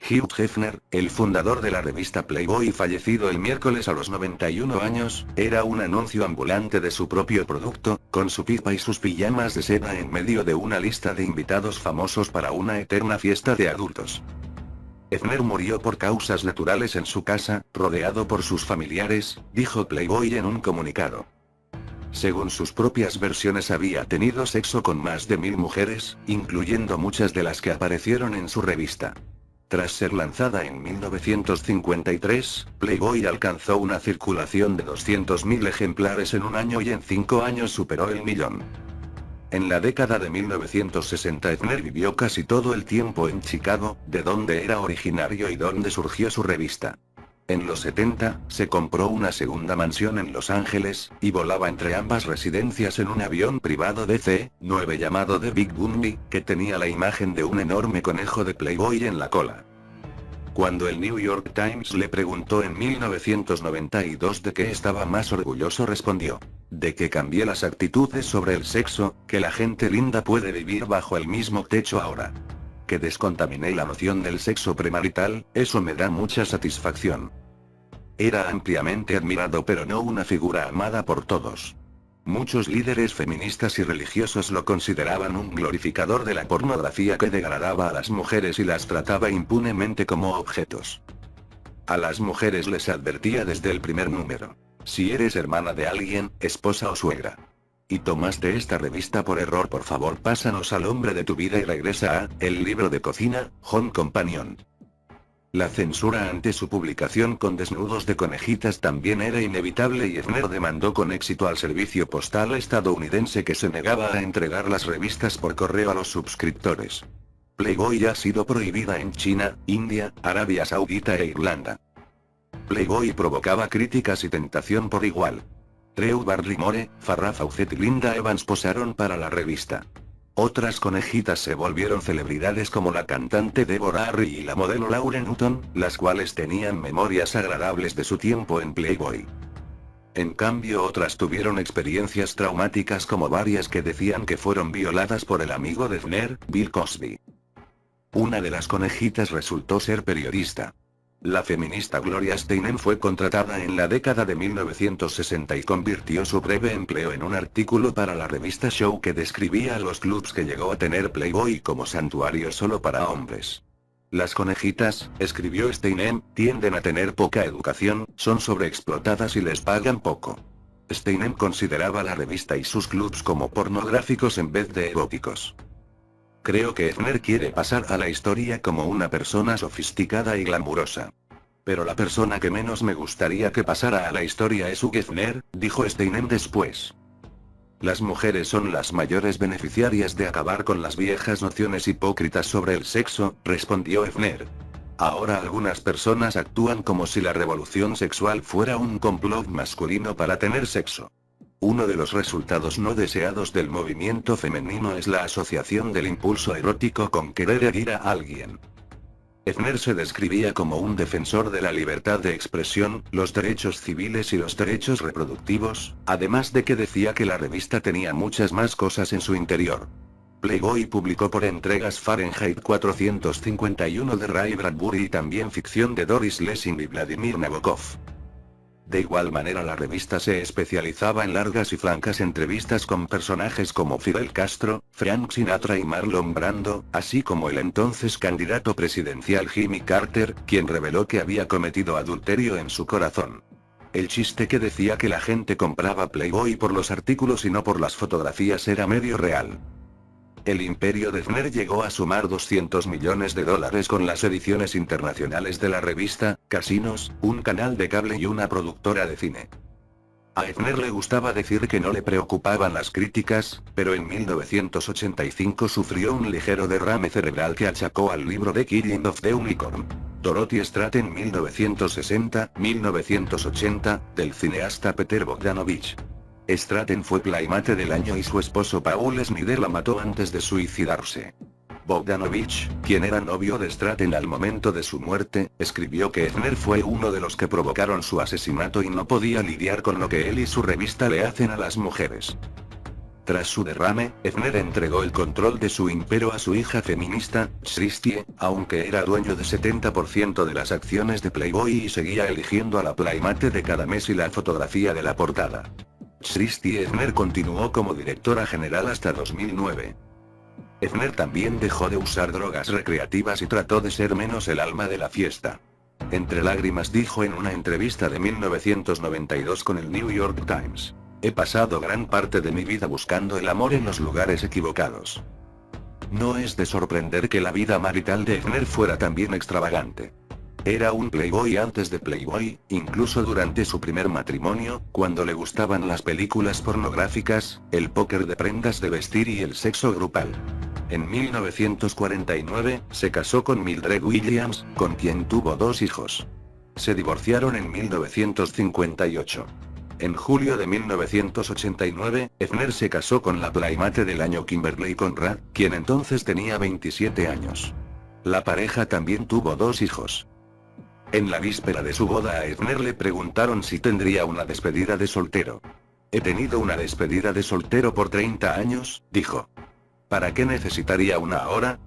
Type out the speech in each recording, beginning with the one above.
Hugh Hefner, el fundador de la revista Playboy y fallecido el miércoles a los 91 años, era un anuncio ambulante de su propio producto, con su pipa y sus pijamas de seda en medio de una lista de invitados famosos para una eterna fiesta de adultos. Hefner murió por causas naturales en su casa, rodeado por sus familiares, dijo Playboy en un comunicado. Según sus propias versiones había tenido sexo con más de 1000 mujeres, incluyendo muchas de las que aparecieron en su revista. Tras ser lanzada en 1953, Playboy alcanzó una circulación de 200.000 ejemplares en un año y en 5 años superó el millón. En la década de 1960 Hefner vivió casi todo el tiempo en Chicago, de donde era originario y donde surgió su revista. En los 70, se compró una segunda mansión en Los Ángeles, y volaba entre ambas residencias en un avión privado DC-9 llamado The Big Bunny, que tenía la imagen de un enorme conejo de Playboy en la cola. Cuando el New York Times le preguntó en 1992 de qué estaba más orgulloso respondió: de que cambié las actitudes sobre el sexo, que la gente linda puede vivir bajo el mismo techo ahora. Que descontaminé la noción del sexo premarital, eso me da mucha satisfacción. Era ampliamente admirado pero no una figura amada por todos. Muchos líderes feministas y religiosos lo consideraban un glorificador de la pornografía que degradaba a las mujeres y las trataba impunemente como objetos. A las mujeres les advertía desde el primer número: si eres hermana de alguien, esposa o suegra, y tomaste esta revista por error, por favor pásanos al hombre de tu vida y regresa a El libro de cocina, Home Companion. La censura ante su publicación con desnudos de conejitas también era inevitable y Hefner demandó con éxito al servicio postal estadounidense que se negaba a entregar las revistas por correo a los suscriptores. Playboy ha sido prohibida en China, India, Arabia Saudita e Irlanda. Playboy provocaba críticas y tentación por igual. Drew Barrymore, Farrah Fawcett y Linda Evans posaron para la revista. Otras conejitas se volvieron celebridades como la cantante Deborah Harry y la modelo Lauren Hutton, las cuales tenían memorias agradables de su tiempo en Playboy. En cambio otras tuvieron experiencias traumáticas, como varias que decían que fueron violadas por el amigo de Hefner, Bill Cosby. Una de las conejitas resultó ser periodista. La feminista Gloria Steinem fue contratada en la década de 1960 y convirtió su breve empleo en un artículo para la revista Show que describía a los clubs que llegó a tener Playboy como santuarios solo para hombres. Las conejitas, escribió Steinem, tienden a tener poca educación, son sobreexplotadas y les pagan poco. Steinem consideraba la revista y sus clubs como pornográficos en vez de eróticos. Creo que Hefner quiere pasar a la historia como una persona sofisticada y glamurosa. Pero la persona que menos me gustaría que pasara a la historia es Hugh Hefner, dijo Steinem después. Las mujeres son las mayores beneficiarias de acabar con las viejas nociones hipócritas sobre el sexo, respondió Hefner. Ahora algunas personas actúan como si la revolución sexual fuera un complot masculino para tener sexo. Uno de los resultados no deseados del movimiento femenino es la asociación del impulso erótico con querer herir a alguien. Hefner se describía como un defensor de la libertad de expresión, los derechos civiles y los derechos reproductivos, además de que decía que la revista tenía muchas más cosas en su interior. Playboy publicó por entregas Fahrenheit 451 de Ray Bradbury y también ficción de Doris Lessing y Vladimir Nabokov. De igual manera la revista se especializaba en largas y francas entrevistas con personajes como Fidel Castro, Frank Sinatra y Marlon Brando, así como el entonces candidato presidencial Jimmy Carter, quien reveló que había cometido adulterio en su corazón. El chiste que decía que la gente compraba Playboy por los artículos y no por las fotografías era medio real. El imperio de Hefner llegó a sumar $200 millones con las ediciones internacionales de la revista, casinos, un canal de cable y una productora de cine. A Hefner le gustaba decir que no le preocupaban las críticas, pero en 1985 sufrió un ligero derrame cerebral que achacó al libro The Killing of the Unicorn. Dorothy Stratton 1960-1980, del cineasta Peter Bogdanovich. Stratton fue Playmate del año y su esposo Paul Snider la mató antes de suicidarse. Bogdanovich, quien era novio de Stratton al momento de su muerte, escribió que Hefner fue uno de los que provocaron su asesinato y no podía lidiar con lo que él y su revista le hacen a las mujeres. Tras su derrame, Hefner entregó el control de su imperio a su hija feminista, Christie, aunque era dueño de 70% de las acciones de Playboy y seguía eligiendo a la Playmate de cada mes y la fotografía de la portada. Christie Hefner continuó como directora general hasta 2009. Hefner también dejó de usar drogas recreativas y trató de ser menos el alma de la fiesta. Entre lágrimas dijo en una entrevista de 1992 con el New York Times: "He pasado gran parte de mi vida buscando el amor en los lugares equivocados". No es de sorprender que la vida marital de Hefner fuera también extravagante. Era un playboy antes de Playboy, incluso durante su primer matrimonio, cuando le gustaban las películas pornográficas, el póker de prendas de vestir y el sexo grupal. En 1949, se casó con Mildred Williams, con quien tuvo 2 hijos. Se divorciaron en 1958. En julio de 1989, Hefner se casó con la Playmate del año Kimberly Conrad, quien entonces tenía 27 años. La pareja también tuvo 2 hijos. En la víspera de su boda a Hefner le preguntaron si tendría una despedida de soltero. "He tenido una despedida de soltero por 30 años", dijo. ¿Para qué necesitaría una ahora?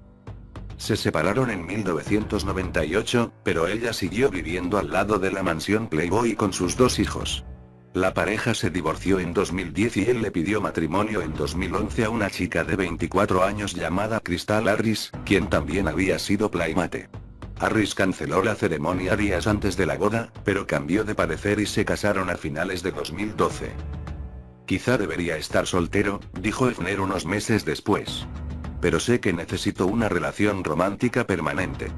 Se separaron en 1998, pero ella siguió viviendo al lado de la mansión Playboy con sus 2 hijos. La pareja se divorció en 2010 y él le pidió matrimonio en 2011 a una chica de 24 años llamada Crystal Harris, quien también había sido Playmate. Harris canceló la ceremonia días antes de la boda, pero cambió de parecer y se casaron a finales de 2012. "Quizá debería estar soltero", dijo Hefner unos meses después. "Pero sé que necesito una relación romántica permanente.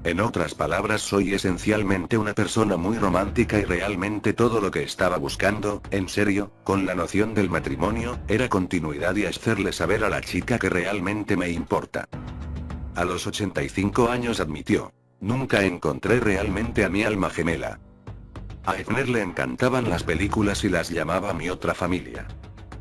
En otras palabras, soy esencialmente una persona muy romántica y realmente todo lo que estaba buscando, en serio, con la noción del matrimonio, era continuidad y hacerle saber a la chica que realmente me importa". A los 85 años admitió: "Nunca encontré realmente a mi alma gemela". A Hefner le encantaban las películas y las llamaba mi otra familia.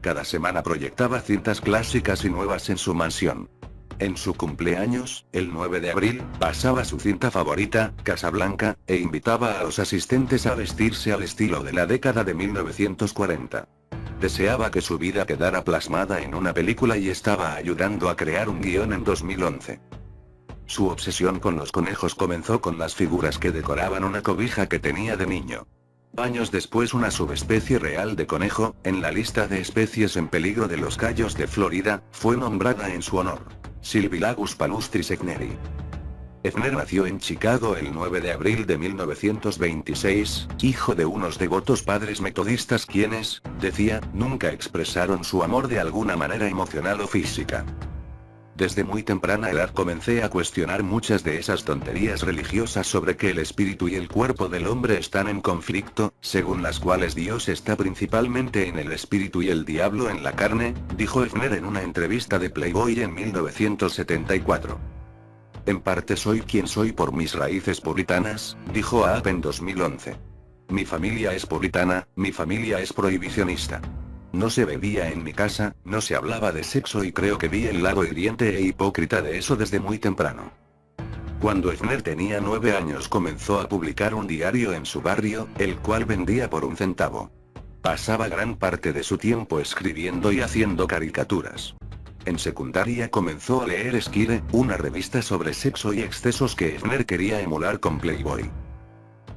Cada semana proyectaba cintas clásicas y nuevas en su mansión. En su cumpleaños, el 9 de abril, pasaba su cinta favorita, Casablanca, e invitaba a los asistentes a vestirse al estilo de la década de 1940. Deseaba que su vida quedara plasmada en una película y estaba ayudando a crear un guión en 2011. Su obsesión con los conejos comenzó con las figuras que decoraban una cobija que tenía de niño. Años después, una subespecie real de conejo, en la lista de especies en peligro de los Cayos de Florida, fue nombrada en su honor: Sylvilagus palustris hefneri. Hefner nació en Chicago el 9 de abril de 1926, hijo de unos devotos padres metodistas quienes, decía, nunca expresaron su amor de alguna manera emocional o física. Desde muy temprana edad comencé a cuestionar muchas de esas tonterías religiosas sobre que el espíritu y el cuerpo del hombre están en conflicto, según las cuales Dios está principalmente en el espíritu y el diablo en la carne, dijo Hefner en una entrevista de Playboy en 1974. En parte soy quien soy por mis raíces puritanas, dijo a Up en 2011. Mi familia es puritana, mi familia es prohibicionista. No se bebía en mi casa, no se hablaba de sexo y creo que vi el lado hiriente e hipócrita de eso desde muy temprano. Cuando Hefner tenía 9 años comenzó a publicar un diario en su barrio, el cual vendía por 1 centavo. Pasaba gran parte de su tiempo escribiendo y haciendo caricaturas. En secundaria comenzó a leer Esquire, una revista sobre sexo y excesos que Hefner quería emular con Playboy.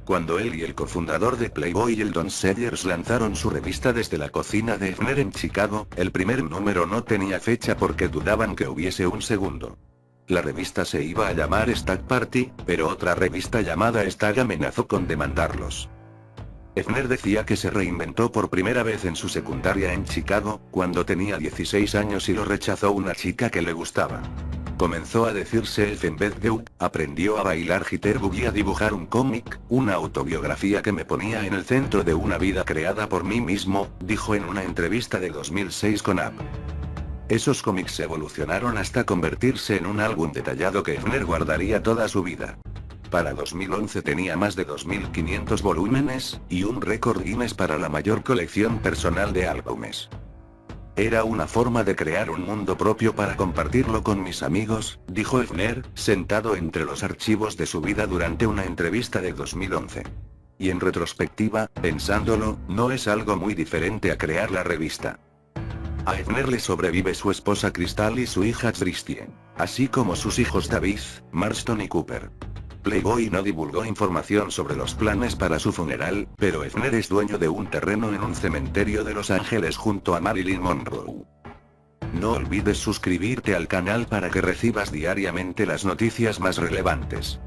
Cuando él y el cofundador de Playboy, el Don Sellers, lanzaron su revista desde la cocina de Hefner en Chicago, el primer número no tenía fecha porque dudaban que hubiese un segundo. La revista se iba a llamar Stag Party, pero otra revista llamada Stag amenazó con demandarlos. Hefner decía que se reinventó por primera vez en su secundaria en Chicago, cuando tenía 16 años y lo rechazó una chica que le gustaba. Comenzó a decirse F en vez de U, aprendió a bailar jitterbug y a dibujar un cómic, una autobiografía que me ponía en el centro de una vida creada por mí mismo, dijo en una entrevista de 2006 con Up. Esos cómics evolucionaron hasta convertirse en un álbum detallado que Hefner guardaría toda su vida. Para 2011 tenía más de 2.500 volúmenes, y un récord Guinness para la mayor colección personal de álbumes. Era una forma de crear un mundo propio para compartirlo con mis amigos, dijo Hefner, sentado entre los archivos de su vida durante una entrevista de 2011. Y en retrospectiva, pensándolo, no es algo muy diferente a crear la revista. A Hefner le sobrevive su esposa Crystal y su hija Christine, así como sus hijos David, Marston y Cooper. Playboy no divulgó información sobre los planes para su funeral, pero Hefner es dueño de un terreno en un cementerio de Los Ángeles junto a Marilyn Monroe. No olvides suscribirte al canal para que recibas diariamente las noticias más relevantes.